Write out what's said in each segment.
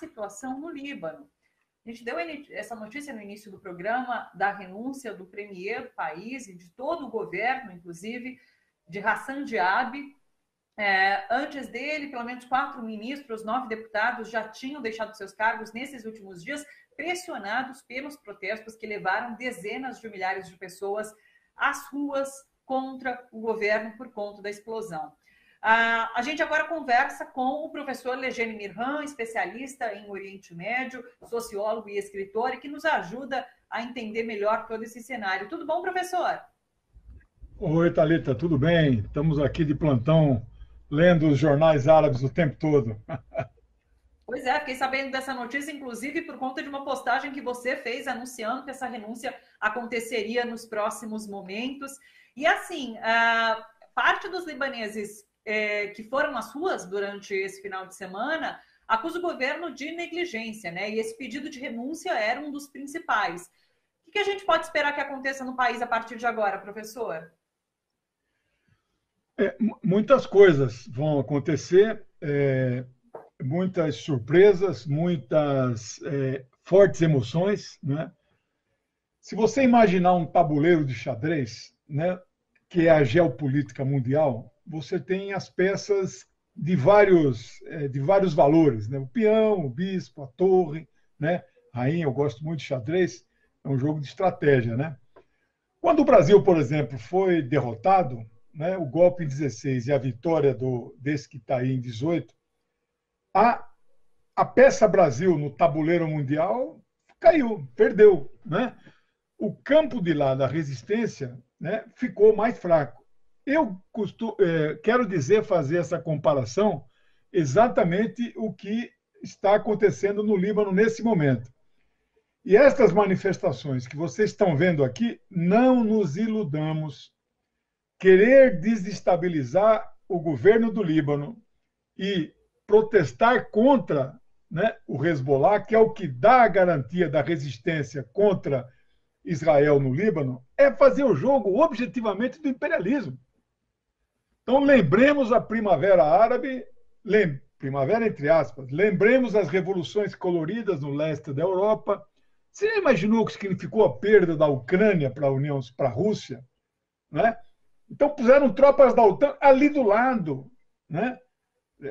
situação no Líbano. A gente deu essa notícia no início do programa da renúncia do premier do país e de todo o governo, inclusive, de Hassan Diab. Antes dele, pelo menos 4 ministros, 9 deputados já tinham deixado seus cargos nesses últimos dias, pressionados pelos protestos que levaram dezenas de milhares de pessoas às ruas contra o governo por conta da explosão. A gente agora conversa com o professor Lejene Mirhan, especialista em Oriente Médio, sociólogo e escritor, e que nos ajuda a entender melhor todo esse cenário. Tudo bom, professor? Oi, Thalita, tudo bem? Estamos aqui de plantão, lendo os jornais árabes o tempo todo. Pois é, fiquei sabendo dessa notícia, inclusive por conta de uma postagem que você fez anunciando que essa renúncia aconteceria nos próximos momentos. E assim, parte dos libaneses que foram às ruas durante esse final de semana acusa o governo de negligência, né? E esse pedido de renúncia era um dos principais. O que a gente pode esperar que aconteça no país a partir de agora, professor? Muitas coisas vão acontecer, muitas surpresas, muitas fortes emoções, né? Se você imaginar um tabuleiro de xadrez, né, que é a geopolítica mundial, você tem as peças de vários valores, né? O peão, o bispo, a torre, né? Rainha, eu gosto muito de xadrez, é um jogo de estratégia, né? Quando o Brasil, por exemplo, foi derrotado, né, o golpe em 16 e a vitória desse que está aí em 18, a peça Brasil no tabuleiro mundial caiu, perdeu, né? O campo de lá da resistência, né, ficou mais fraco. Eu quero fazer essa comparação exatamente o que está acontecendo no Líbano nesse momento. E estas manifestações que vocês estão vendo aqui, não nos iludamos. Querer desestabilizar o governo do Líbano e protestar contra, né, o Hezbollah, que é o que dá a garantia da resistência contra Israel no Líbano, é fazer o jogo objetivamente do imperialismo. Então, lembremos a Primavera Árabe, primavera entre aspas, lembremos as revoluções coloridas no leste da Europa. Você já imaginou o que significou a perda da Ucrânia para a Rússia? Né? Então, puseram tropas da OTAN ali do lado, né?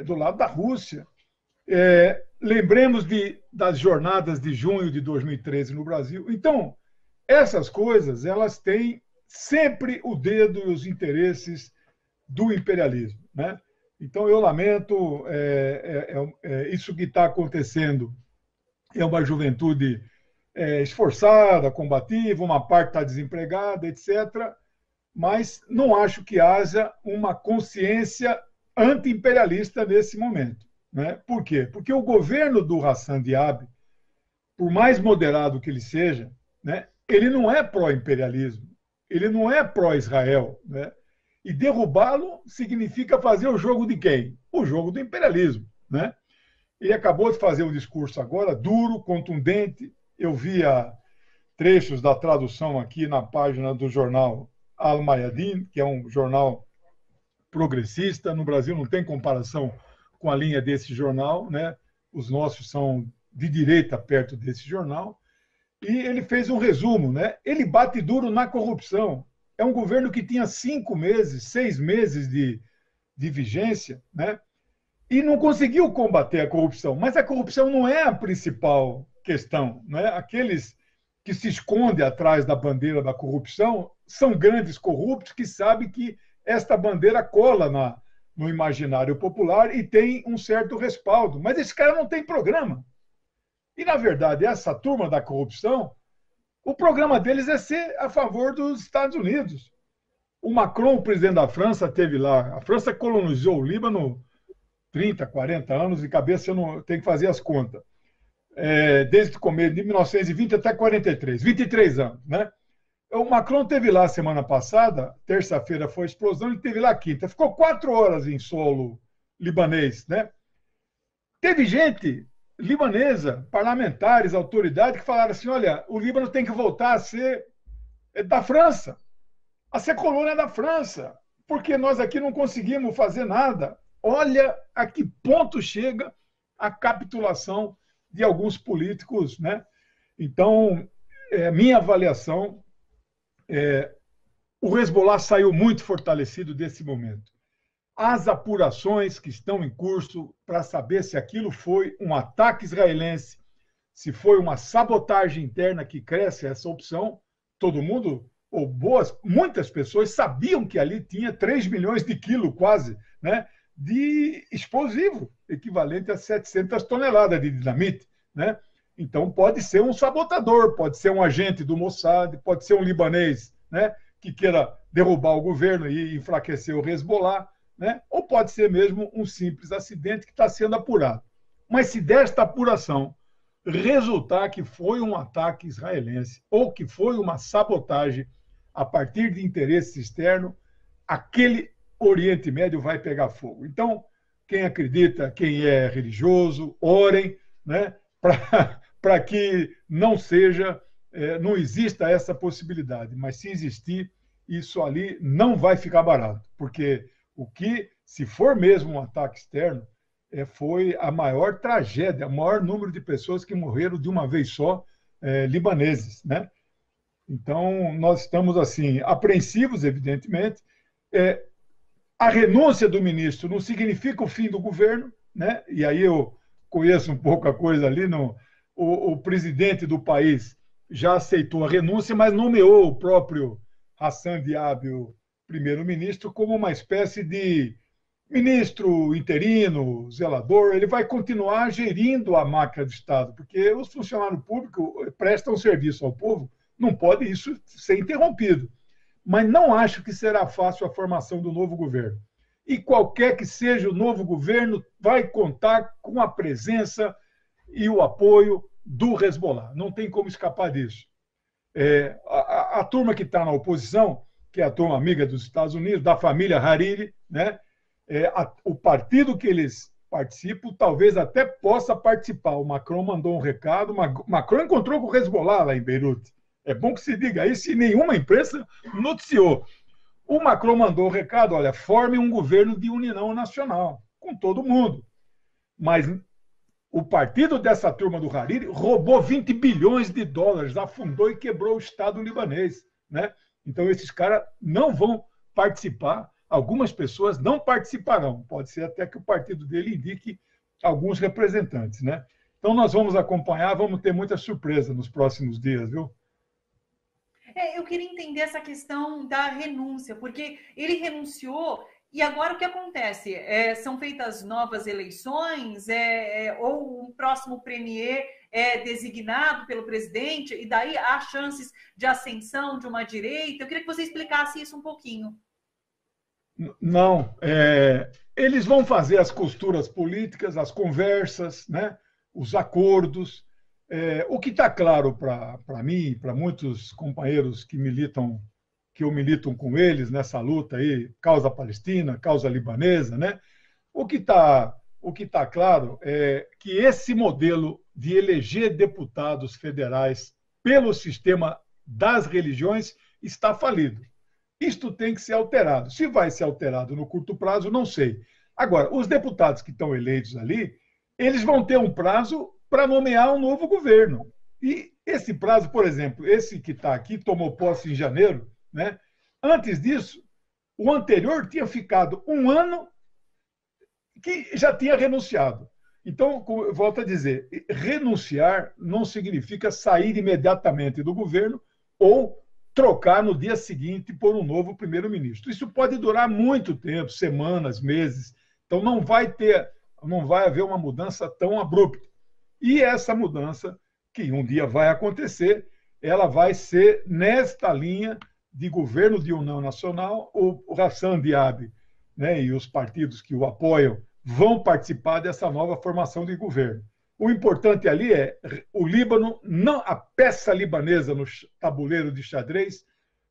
Do lado da Rússia. Lembremos das jornadas de junho de 2013 no Brasil. Então, essas coisas, elas têm sempre o dedo e os interesses do imperialismo, né? Então, eu lamento, isso que está acontecendo é uma juventude esforçada, combativa, uma parte está desempregada, etc., mas não acho que haja uma consciência anti-imperialista nesse momento, né? Por quê? Porque o governo do Hassan Diab, por mais moderado que ele seja, né, ele não é pró-imperialismo, ele não é pró-Israel, né? E derrubá-lo significa fazer o jogo de quem? O jogo do imperialismo, né? Ele acabou de fazer um discurso agora duro, contundente. Eu via trechos da tradução aqui na página do jornal Al-Mayadin, que é um jornal progressista. No Brasil não tem comparação com a linha desse jornal, né? Os nossos são de direita perto desse jornal. E ele fez um resumo, né? Ele bate duro na corrupção. É um governo que tinha 5 meses, 6 meses de vigência, né? E não conseguiu combater a corrupção. Mas a corrupção não é a principal questão, né? Aqueles que se escondem atrás da bandeira da corrupção são grandes corruptos que sabem que esta bandeira cola no imaginário popular e tem um certo respaldo. Mas esse cara não tem programa. E, na verdade, essa turma da corrupção, o programa deles é ser a favor dos Estados Unidos. O Macron, o presidente da França, esteve lá. A França colonizou o Líbano 30, 40 anos, de cabeça eu não tenho que fazer as contas. Desde o começo de 1920 até 43, 23 anos, né? O Macron esteve lá semana passada, terça-feira foi a explosão, ele esteve lá quinta. Ficou 4 horas em solo libanês, né? Teve gente libanesa, parlamentares, autoridades, que falaram assim, olha, o Líbano tem que voltar a ser da França, a ser colônia da França, porque nós aqui não conseguimos fazer nada. Olha a que ponto chega a capitulação de alguns políticos, né? Então, minha avaliação o Hezbollah saiu muito fortalecido desse momento. As apurações que estão em curso para saber se aquilo foi um ataque israelense, se foi uma sabotagem interna que cresce essa opção, todo mundo, ou muitas pessoas sabiam que ali tinha 3 milhões de quilos quase, né, de explosivo, equivalente a 700 toneladas de dinamite, né? Então pode ser um sabotador, pode ser um agente do Mossad, pode ser um libanês, né, que queira derrubar o governo e enfraquecer o Hezbollah, né? Ou pode ser mesmo um simples acidente que está sendo apurado. Mas se desta apuração resultar que foi um ataque israelense ou que foi uma sabotagem a partir de interesse externo, aquele Oriente Médio vai pegar fogo. Então, quem acredita, quem é religioso, orem, né, para que não seja, não exista essa possibilidade. Mas se existir, isso ali não vai ficar barato, porque se for mesmo um ataque externo, foi a maior tragédia, o maior número de pessoas que morreram de uma vez só, libaneses, né? Então, nós estamos, assim, apreensivos, evidentemente. A renúncia do ministro não significa o fim do governo, né? E aí eu conheço um pouco a coisa ali, o presidente do país já aceitou a renúncia, mas nomeou o próprio Hassan Diab, o primeiro-ministro, como uma espécie de ministro interino, zelador. Ele vai continuar gerindo a máquina do Estado, porque os funcionários públicos prestam serviço ao povo, não pode isso ser interrompido. Mas não acho que será fácil a formação do novo governo. E qualquer que seja o novo governo vai contar com a presença e o apoio do Hezbollah. Não tem como escapar disso. A turma que está na oposição, que é a turma amiga dos Estados Unidos, da família Hariri, né? O partido que eles participam talvez até possa participar. O Macron mandou um recado, Macron encontrou com o Hezbollah lá em Beirute. É bom que se diga isso, e nenhuma imprensa noticiou. O Macron mandou um recado, olha, forme um governo de união nacional, com todo mundo. Mas o partido dessa turma do Hariri roubou 20 bilhões de dólares, afundou e quebrou o Estado libanês, né? Então, esses caras não vão participar, algumas pessoas não participarão. Pode ser até que o partido dele indique alguns representantes, né? Então, nós vamos acompanhar, vamos ter muita surpresa nos próximos dias, viu? Eu queria entender essa questão da renúncia, porque ele renunciou e agora o que acontece? São feitas novas eleições, ou um próximo premier é designado pelo presidente, e daí há chances de ascensão de uma direita? Eu queria que você explicasse isso um pouquinho. Não, eles vão fazer as costuras políticas, as conversas, né, os acordos. O que está claro para mim, para muitos companheiros que eu milito com eles nessa luta aí, causa palestina, causa libanesa, né? O que tá claro é que esse modelo de eleger deputados federais pelo sistema das religiões está falido. Isto tem que ser alterado. Se vai ser alterado no curto prazo, não sei. Agora, os deputados que estão eleitos ali, eles vão ter um prazo para nomear um novo governo. E esse prazo, por exemplo, esse que está aqui, tomou posse em janeiro, né? Antes disso, o anterior tinha ficado um ano que já tinha renunciado. Então, volto a dizer, renunciar não significa sair imediatamente do governo ou trocar no dia seguinte por um novo primeiro-ministro. Isso pode durar muito tempo, semanas, meses. Então, não vai haver uma mudança tão abrupta. E essa mudança, que um dia vai acontecer, ela vai ser nesta linha de governo de união nacional. O Hassan Diab, né, e os partidos que o apoiam vão participar dessa nova formação de governo. O importante ali é o Líbano, não a peça libanesa no tabuleiro de xadrez,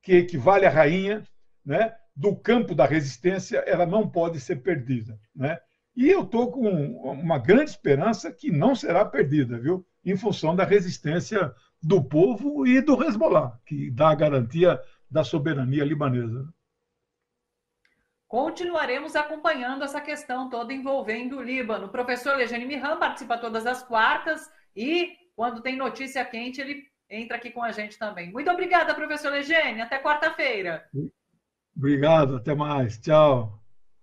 que equivale à rainha, né, do campo da resistência, ela não pode ser perdida, né? E eu estou com uma grande esperança que não será perdida, viu? Em função da resistência do povo e do Hezbollah, que dá a garantia da soberania libanesa. continuaremos acompanhando essa questão toda envolvendo o Líbano. O professor Lejane Mihan participa todas as quartas e, quando tem notícia quente, ele entra aqui com a gente também. Muito obrigada, professor Lejane. Até quarta-feira. Obrigado, até mais. Tchau.